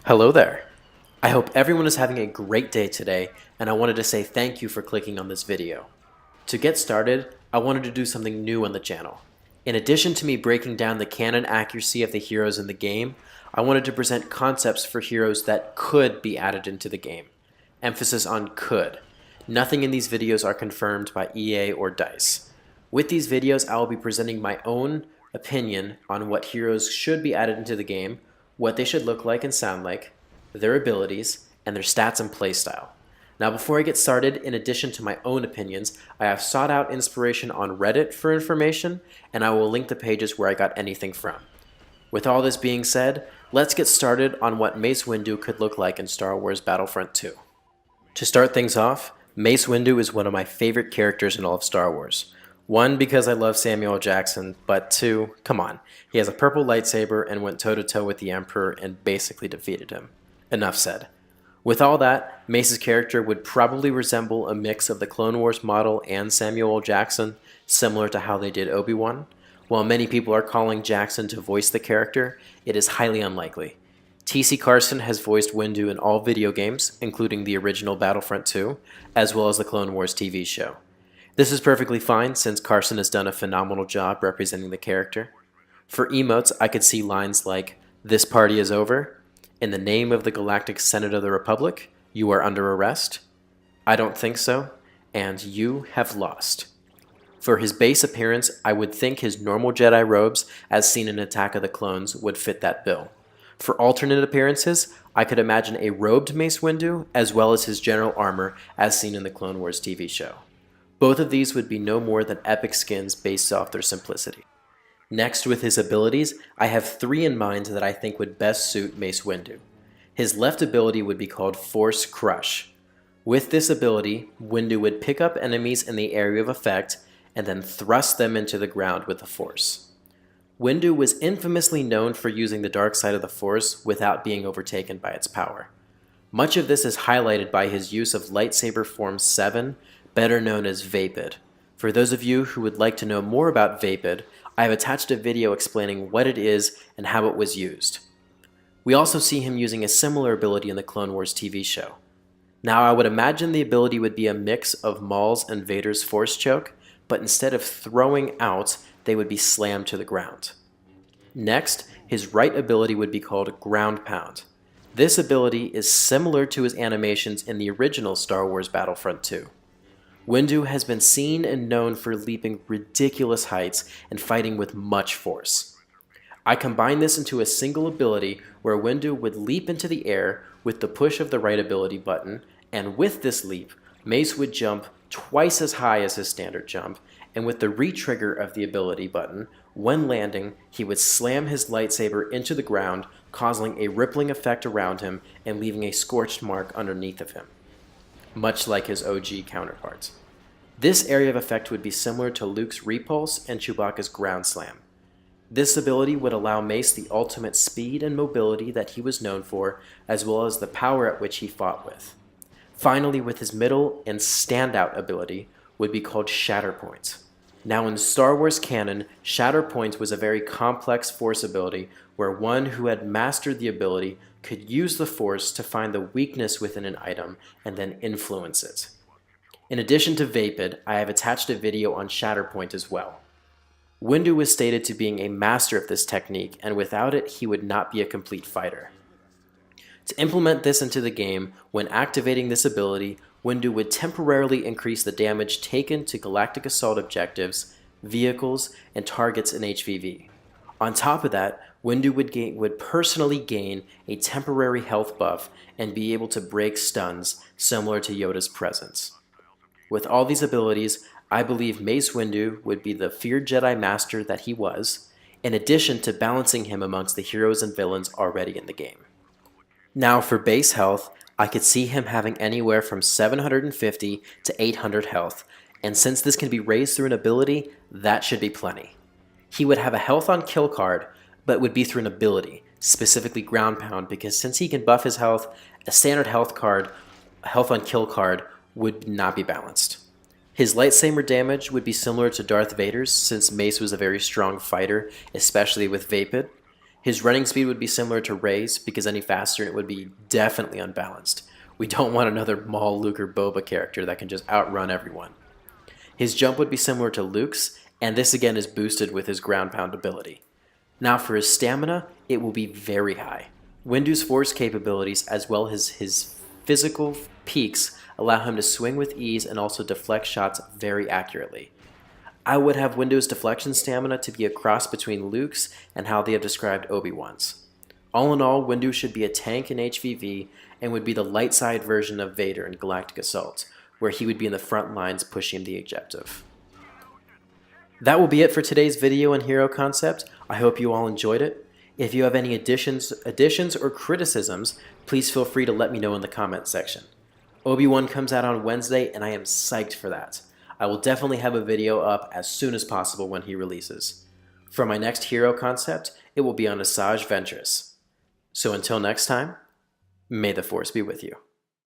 Hello there. I hope everyone is having a great day today, and I wanted to say thank you for clicking on this video. To get started, I wanted to do something new on the channel. In addition to me breaking down the canon accuracy of the heroes in the game, I wanted to present concepts for heroes that could be added into the game. Emphasis on could. Nothing in these videos are confirmed by EA or DICE. With these videos, I will be presenting my own opinion on what heroes should be added into the game, what they should look like and sound like, their abilities, and their stats and playstyle. Now before I get started, in addition to my own opinions, I have sought out inspiration on Reddit for information, and I will link the pages where I got anything from. With all this being said, let's get started on what Mace Windu could look like in Star Wars Battlefront 2. To start things off, Mace Windu is one of my favorite characters in all of Star Wars. One, because I love Samuel L. Jackson, but two, come on, he has a purple lightsaber and went toe-to-toe with the Emperor and basically defeated him. Enough said. With all that, Mace's character would probably resemble a mix of the Clone Wars model and Samuel L. Jackson, similar to how they did Obi-Wan. While many people are calling Jackson to voice the character, it is highly unlikely. T.C. Carson has voiced Windu in all video games, including the original Battlefront 2, as well as the Clone Wars TV show. This is perfectly fine since Carson has done a phenomenal job representing the character. For emotes, I could see lines like, "This party is over," "In the name of the Galactic Senate of the Republic, you are under arrest," "I don't think so," and "You have lost." For his base appearance, I would think his normal Jedi robes, as seen in Attack of the Clones, would fit that bill. For alternate appearances, I could imagine a robed Mace Windu, as well as his general armor, as seen in the Clone Wars TV show. Both of these would be no more than epic skins based off their simplicity. Next, with his abilities, I have three in mind that I think would best suit Mace Windu. His left ability would be called Force Crush. With this ability, Windu would pick up enemies in the area of effect and then thrust them into the ground with the Force. Windu was infamously known for using the dark side of the Force without being overtaken by its power. Much of this is highlighted by his use of lightsaber form 7, better known as Vapid. For those of you who would like to know more about Vapid, I have attached a video explaining what it is and how it was used. We also see him using a similar ability in the Clone Wars TV show. Now I would imagine the ability would be a mix of Maul's and Vader's Force Choke, but instead of throwing out, they would be slammed to the ground. Next, his right ability would be called Ground Pound. This ability is similar to his animations in the original Star Wars Battlefront 2. Windu has been seen and known for leaping ridiculous heights and fighting with much force. I combine this into a single ability where Windu would leap into the air with the push of the right ability button, and with this leap, Mace would jump twice as high as his standard jump, and with the re-trigger of the ability button, when landing, he would slam his lightsaber into the ground, causing a rippling effect around him and leaving a scorched mark underneath of him, much like his OG counterparts. This area of effect would be similar to Luke's Repulse and Chewbacca's Ground Slam. This ability would allow Mace the ultimate speed and mobility that he was known for, as well as the power at which he fought with. Finally, with his middle and standout ability, would be called Shatterpoint. Now in Star Wars canon, Shatterpoint was a very complex Force ability where one who had mastered the ability could use the Force to find the weakness within an item and then influence it. In addition to Vapid, I have attached a video on Shatterpoint as well. Windu was stated to being a master of this technique, and without it, he would not be a complete fighter. To implement this into the game, when activating this ability, Windu would temporarily increase the damage taken to galactic assault objectives, vehicles, and targets in HVV. On top of that, Windu would personally gain a temporary health buff and be able to break stuns, similar to Yoda's presence. With all these abilities, I believe Mace Windu would be the feared Jedi Master that he was, in addition to balancing him amongst the heroes and villains already in the game. Now for base health, I could see him having anywhere from 750 to 800 health, and since this can be raised through an ability, that should be plenty. He would have a health on kill card, but would be through an ability, specifically Ground Pound, because since he can buff his health, a standard health on kill card, would not be balanced. His lightsaber damage would be similar to Darth Vader's since Mace was a very strong fighter, especially with Vapid. His running speed would be similar to Rey's, because any faster it would be definitely unbalanced. We don't want another Maul, Luke, or Boba character that can just outrun everyone. His jump would be similar to Luke's, and this again is boosted with his ground pound ability. Now for his stamina, it will be very high. Windu's force capabilities as well as his physical peaks allow him to swing with ease and also deflect shots very accurately. I would have Windu's deflection stamina to be a cross between Luke's and how they have described Obi-Wan's. All in all, Windu should be a tank in HVV and would be the light side version of Vader in Galactic Assault, where he would be in the front lines pushing the objective. That will be it for today's video and hero concept. I hope you all enjoyed it. If you have any additions or criticisms, please feel free to let me know in the comment section. Obi-Wan comes out on Wednesday and I am psyched for that. I will definitely have a video up as soon as possible when he releases. For my next hero concept, it will be on Asajj Ventress. So until next time, may the Force be with you.